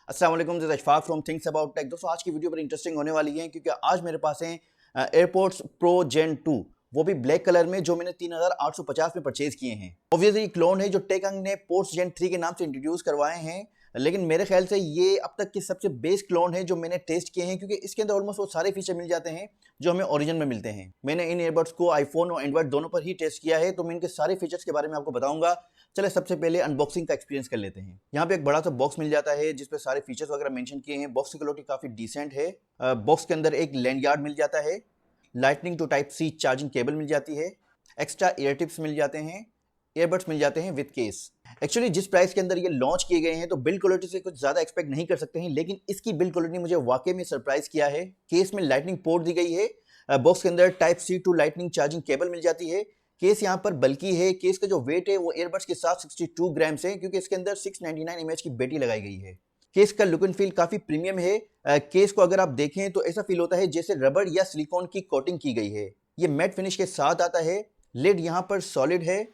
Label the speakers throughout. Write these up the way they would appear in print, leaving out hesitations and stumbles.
Speaker 1: अस्सलाम वालेकुम, this is Ashfaq from things about tech. दोस्तों आज की वीडियो बड़ी इंटरेस्टिंग होने वाली है क्योंकि आज मेरे पास है एयरपोर्ट्स प्रो जेन 2, वो भी ब्लैक कलर में, जो मैंने 3850 में परचेज किए हैं। ऑब्वियसली क्लोन है जो टेकंग ने पोर्ट्स जेन 3 के नाम से इंट्रोड्यूस करवाए हैं, लेकिन मेरे ख्याल से ये अब तक के सबसे बेस्ट क्लोन है जो मैंने टेस्ट किए हैं, क्योंकि इसके अंदर ऑलमोस्ट वो सारे फीचर मिल जाते हैं जो हमें ओरिजिन में मिलते हैं। मैंने इन ईयरबड्स को आईफोन और एंड्रॉइड दोनों पर ही टेस्ट किया है, तो मैं इनके सारे फीचर्स के बारे में आपको बताऊंगा। चले सबसे पहले अनबॉक्सिंग का एक्सपीरियंस कर लेते हैं। यहाँ पे एक बड़ा सा बॉक्स मिल जाता है जिसपे सारे फीचर्स वगैरह मेंशन किए हैं। बॉक्स की क्वालिटी काफी डिसेंट है। बॉक्स के अंदर एक लैंडगार्ड मिल जाता है, lightning to type C charging cable मिल जाती है, एक्स्ट्रा ईयर टिप्स मिल जाते हैं, ईयरबड्स मिल जाते हैं विद केस। एक्चुअली जिस प्राइस के अंदर ये लॉन्च किए गए हैं तो बिल्ड क्वालिटी से कुछ ज्यादा एक्सपेक्ट नहीं कर सकते हैं, लेकिन इसकी बिल्ड क्वालिटी मुझे वाकई में सरप्राइज किया है। केस में लाइटनिंग पोर्ट दी गई है। बॉक्स के अंदर type C to lightning charging cable मिल जाती है। केस यहाँ पर बल्कि है। केस का जो वेट है वो ईयरबड्स के साथ 62 ग्राम्स है, क्योंकि इसके अंदर 699 mAh की बैटरी लगाई गई है। केस का लुक एंड फील काफी प्रीमियम है। केस को अगर आप देखें तो ऐसा फील होता है जैसे रबड़ या सिलिकॉन की कोटिंग की गई है। ये मैट फिनिश के साथ आता है। लिड यहाँ पर सॉलिड है।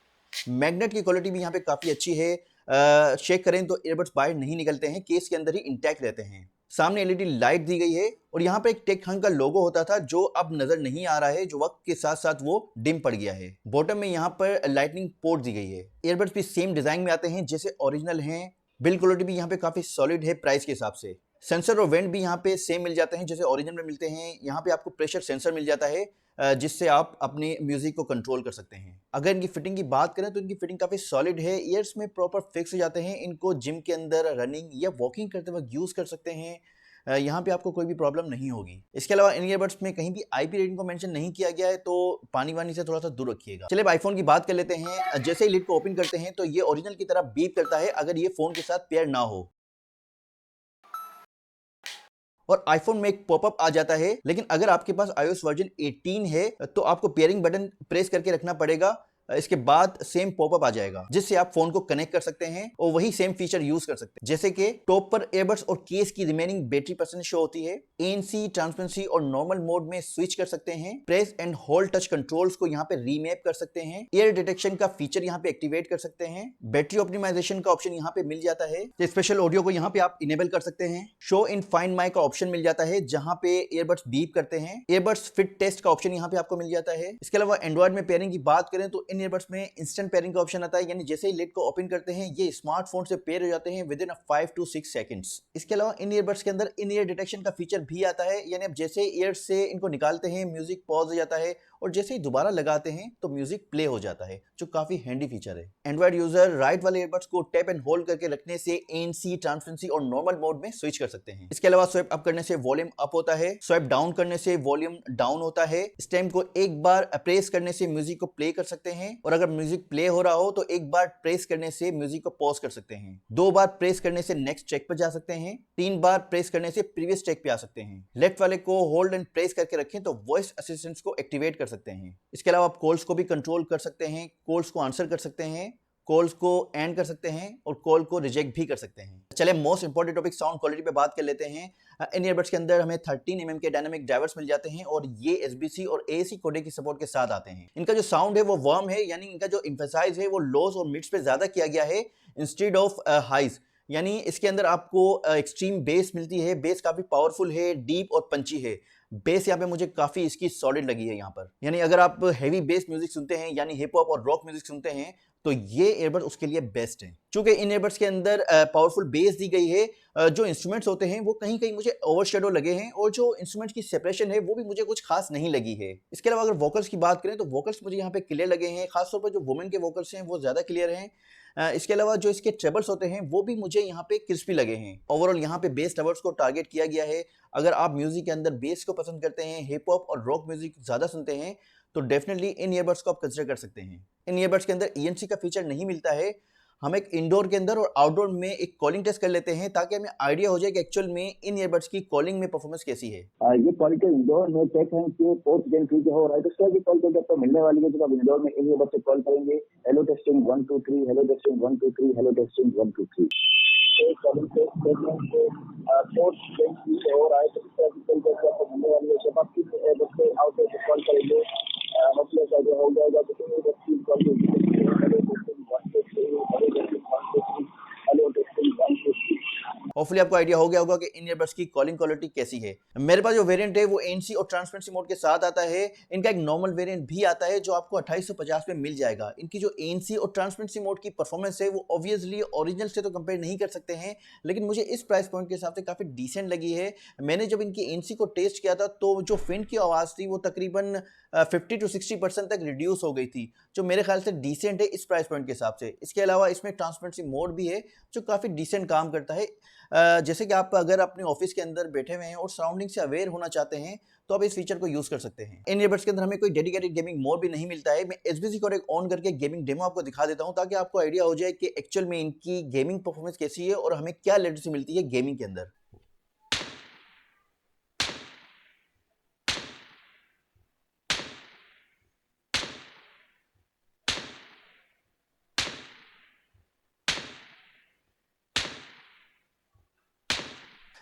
Speaker 1: मैग्नेट की क्वालिटी भी यहाँ पे काफी अच्छी है। शेक करें तो ईयरबड्स बाहर नहीं निकलते हैं, केस के अंदर ही इंटैक्ट रहते हैं। सामने एलईडी लाइट दी गई है और यहाँ पे एक टेक हंग का लोगो होता था जो अब नजर नहीं आ रहा है, जो वक्त के साथ साथ वो डिम पड़ गया है। बॉटम में यहाँ पर लाइटनिंग पोर्ट दी गई है। ईयरबड्स भी सेम डिजाइन में आते हैं जैसे ओरिजिनल हैं। बिल्ड क्वालिटी भी यहाँ पे काफी सॉलिड है प्राइस के हिसाब से। सेंसर और वेंट भी यहाँ पे सेम मिल जाते हैं जैसे ओरिजिनल में मिलते हैं। यहाँ पे आपको प्रेशर सेंसर मिल जाता है जिससे आप अपने म्यूजिक को कंट्रोल कर सकते हैं। अगर इनकी फिटिंग की बात करें तो इनकी फिटिंग काफी सॉलिड है। ईयर्स में प्रॉपर फिक्स हो जाते हैं। इनको जिम के अंदर रनिंग या वॉकिंग करते वक्त यूज कर सकते हैं। यहाँ पे आपको कोई भी प्रॉब्लम नहीं होगी। इसके अलावा इन ईयरबड्स में कहीं भी आईपी रेटिंग को मेंशन नहीं किया गया है, तो पानी वानी से थोड़ा सा दूर रखिएगा। चलिए अब आईफोन की बात कर लेते हैं। जैसे ही लिड को ओपन करते हैं तो ये ओरिजिनल की तरह बीप करता है अगर ये फोन के साथ पेयर ना हो, और आईफोन में एक पॉपअप आ जाता है। लेकिन अगर आपके पास iOS वर्जन 18 है तो आपको पेयरिंग बटन प्रेस करके रखना पड़ेगा। इसके बाद सेम पॉपअप आ जाएगा जिससे आप फोन को कनेक्ट कर सकते हैं और वही सेम फीचर यूज कर सकते हैं। जैसे कि टॉप पर ईयरबड्स और केस की रिमेनिंग बैटरी परसेंट शो होती है। एएनसी, ट्रांसपेरेंसी और नॉर्मल मोड में स्विच कर सकते हैं। Press and hold touch controls को यहाँ पे रीमैप कर सकते हैं। एयर डिटेक्शन का फीचर यहाँ पे एक्टिवेट कर सकते हैं। बैटरी ऑप्टिमाइजेशन का ऑप्शन यहाँ पे मिल जाता है। स्पेशल ऑडियो को यहाँ पे आप इनेबल कर सकते हैं। शो इन फाइंड माई का ऑप्शन मिल जाता है जहाँ पे ईयरबड्स बीप करते हैं। ईयरबड्स फिट टेस्ट का ऑप्शन यहाँ पे आपको मिल जाता है। इसके अलावा एंड्रॉइड में पेयरिंग की बात करें तो इन ईयरबड्स में इंस्टेंट पेयरिंग का ऑप्शन आता है, यानी जैसे ही लिड को ओपन करते हैं ये स्मार्टफोन से पेयर हो जाते हैं विद इन 5 to 6 सेकंड्स। इसके अलावा इन ईयरबड्स के अंदर इन ईयर डिटेक्शन का फीचर भी आता है, यानी अब जैसे ईयर से इनको निकालते हैं म्यूजिक पॉज हो जाता है और जैसे ही दोबारा लगाते हैं तो म्यूजिक प्ले हो जाता है, जो काफी हैंडी फीचर है। एंड्रॉइड यूजर राइट वाले ईयरबड्स को टैप एंड होल्ड करके रखने से एएनसी, ट्रांसपेरेंसी और नॉर्मल मोड में स्विच कर सकते हैं। इसके अलावा स्वाइप अप करने से वॉल्यूम अप होता है, स्वाइप डाउन करने से वॉल्यूम डाउन होता है। स्टेम को एक बार प्रेस करने से म्यूजिक को प्ले कर सकते हैं, और अगर म्यूजिक प्ले हो रहा हो तो एक बार प्रेस करने से म्यूजिक को पॉज कर सकते हैं। 2 बार प्रेस करने से नेक्स्ट ट्रैक पर जा सकते हैं। 3 बार प्रेस करने से प्रीवियस ट्रैक पे आ सकते हैं। लेफ्ट वाले को होल्ड एंड प्रेस करके रखें तो वॉइस असिस्टेंट को एक्टिवेट कर सकते हैं। इसके अलावा आप कॉल्स को भी कंट्रोल कर सकते हैं। कॉल्स को आंसर कर सकते हैं, कॉल्स को एंड कर सकते हैं और कॉल को रिजेक्ट भी कर सकते हैं। चले most important topic sound quality पे बात कर लेते हैं। इन ईयरबड्स के अंदर हमें 13 mm के डायनामिक ड्राइवर्स मिल जाते हैं और ये एसबीसी और एएसी कोडेक की सपोर्ट के साथ आते हैं। इनका जो साउंड है वो वार्म है, यानी इनका जो एम्फेसाइज है वो लोस और मिड्स पे ज्यादा किया गया है इंस्टेड ऑफ हाइज। यानी इसके अंदर आपको एक्सट्रीम बेस मिलती है। बेस काफी पावरफुल है, डीप और पंची है। बेस यहाँ पे मुझे काफी इसकी सॉलिड लगी है यहाँ पर, यानी अगर आप हैवी बेस म्यूजिक सुनते हैं यानी हिप हॉप और रॉक म्यूजिक सुनते हैं तो ये ईयरबड्स उसके लिए बेस्ट है। चूंकि इन ईयरबड्स के अंदर पावरफुल बेस दी गई है, जो इंस्ट्रूमेंट्स होते हैं वो कहीं कहीं मुझे ओवरशैडो लगे हैं और जो इंस्ट्रूमेंट्स की सेपरेशन है वो भी मुझे कुछ खास नहीं लगी है। इसके अलावा अगर वोकल्स की बात करें तो वोकल्स मुझे यहाँ पे क्लियर लगे हैं। खासतौर पर जो वुमेन के वोकल्स हैं वो ज्यादा क्लियर हैं। इसके अलावा जो इसके ट्रेबल्स होते हैं वो भी मुझे यहाँ पे क्रिस्पी लगे हैं। ओवरऑल यहाँ पे बेस टवर्स को टारगेट किया गया है। अगर आप म्यूजिक के अंदर बेस को पसंद करते हैं, हिप हॉप और रॉक म्यूजिक ज्यादा सुनते हैं, तो डेफिनेटली इन ईयरबड्स को आप कंसिडर कर सकते हैं। इन ईयरबड्स के अंदर ईएनसी का फीचर नहीं मिलता है। हम एक इंडोर के अंदर और आउटडोर में एक कॉलिंग टेस्ट कर लेते हैं ताकि हमें आइडिया हो जाए कि एक्चुअल में इन ईयरबड्स की कॉलिंग में परफॉर्मेंस कैसी है।
Speaker 2: ये क्वालिटी इंडोर में चेक है कि पोर्ट जेन 3 के हो रहा है, तो इसका भी कॉल करके आपको मिलने वाली है। जब आप इंडोर में इन ईयरबड्स से कॉल करेंगे, hello testing 1 2 3, hello testing 1 2 3, hello testing 1 2 3, calling test statement से पोर्ट जेन 3 के हो रहा है, तो इसका भी कॉल करके आपको मिलने वाली है। जब आप किस ईयरबड्स से आउटडोर से कॉल करेंगे, मतलब क्या हो जाएगा तो इन ईयरबड्स कॉल करेंगे, hello testing 1 2 3, hello testing 1 2 3, hello testing 1 2 3।
Speaker 1: और होपफुली आपको आइडिया हो गया होगा कि इन ईयरबड्स की कॉलिंग क्वालिटी कैसी है। मेरे पास जो वेरिएंट है वो एनसी और ट्रांसपेरेंसी मोड के साथ आता है। इनका एक नॉर्मल वेरिएंट भी आता है जो आपको 2850 में मिल जाएगा। इनकी जो एनसी और ट्रांसपेरेंसी मोड की परफॉर्मेंस है वो ऑब्वियसली ओरिजिनल से तो कंपेयर नहीं कर सकते हैं, लेकिन मुझे इस प्राइस पॉइंट के हिसाब से काफी डिसेंट लगी है। मैंने जब इनकी एनसी को टेस्ट किया था तो जो फेन की आवाज थी वो तकरीबन 50 to 60% तक रिड्यूस हो गई थी, जो मेरे ख्याल से डिसेंट है इस प्राइस पॉइंट के हिसाब से। इसके अलावा इसमें ट्रांसपेरेंसी मोड भी है जो काफ़ी डिसेंट काम करता है। जैसे कि आप अगर अपने ऑफिस के अंदर बैठे हुए हैं और सराउंडिंग से अवेयर होना चाहते हैं तो आप इस फीचर को यूज कर सकते हैं। इन ईयरबड्स के अंदर हमें कोई डेडिकेटेड गेमिंग मोड भी नहीं मिलता है। मैं एसबीसी कोडेक ऑन करके गेमिंग डेमो आपको दिखा देता हूं ताकि आपको आइडिया हो जाए कि एक्चुअल में इनकी गेमिंग परफॉर्मेंस कैसी है और हमें क्या लेटेंसी मिलती है गेमिंग के अंदर।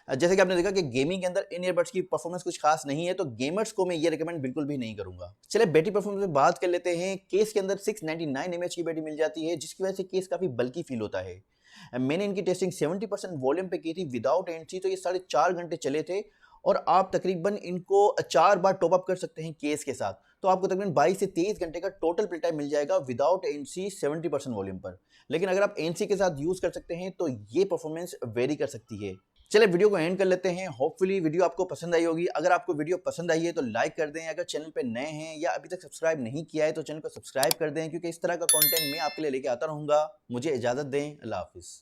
Speaker 1: जैसे कि आपने देखा कि गेमिंग के अंदर इन ईयरबड्स की परफॉर्मेंस कुछ खास नहीं है, तो गेमर्स को मैं ये रिकमेंड बिल्कुल भी नहीं करूंगा। चलिए बैटरी परफॉर्मेंस में बात कर लेते हैं। केस के अंदर 699 mAh की बैटरी मिल जाती है, जिसकी वजह से केस काफी बल्की फील होता है। मैंने इनकी टेस्टिंग 70% वॉल्यूम पे की थी विदाउट एनसी, तो ये 4.5 घंटे चले थे और आप तकरीबन इनको 4 बार टॉप अप कर सकते हैं केस के साथ, तो आपको तकरीबन 22 से 23 घंटे का टोटल प्ले टाइम मिल जाएगा विदाउट एनसी 70% वॉल्यूम पर। लेकिन अगर आप एनसी के साथ यूज कर सकते हैं तो ये परफॉर्मेंस वेरी कर सकती है। चलिए वीडियो को एंड कर लेते हैं। होपफुली वीडियो आपको पसंद आई होगी। अगर आपको वीडियो पसंद आई है तो लाइक कर दें। अगर चैनल पे नए हैं या अभी तक सब्सक्राइब नहीं किया है तो चैनल को सब्सक्राइब कर दें, क्योंकि इस तरह का कंटेंट मैं आपके लिए लेके आता रहूंगा। मुझे इजाजत दें। अल्लाह हाफिज।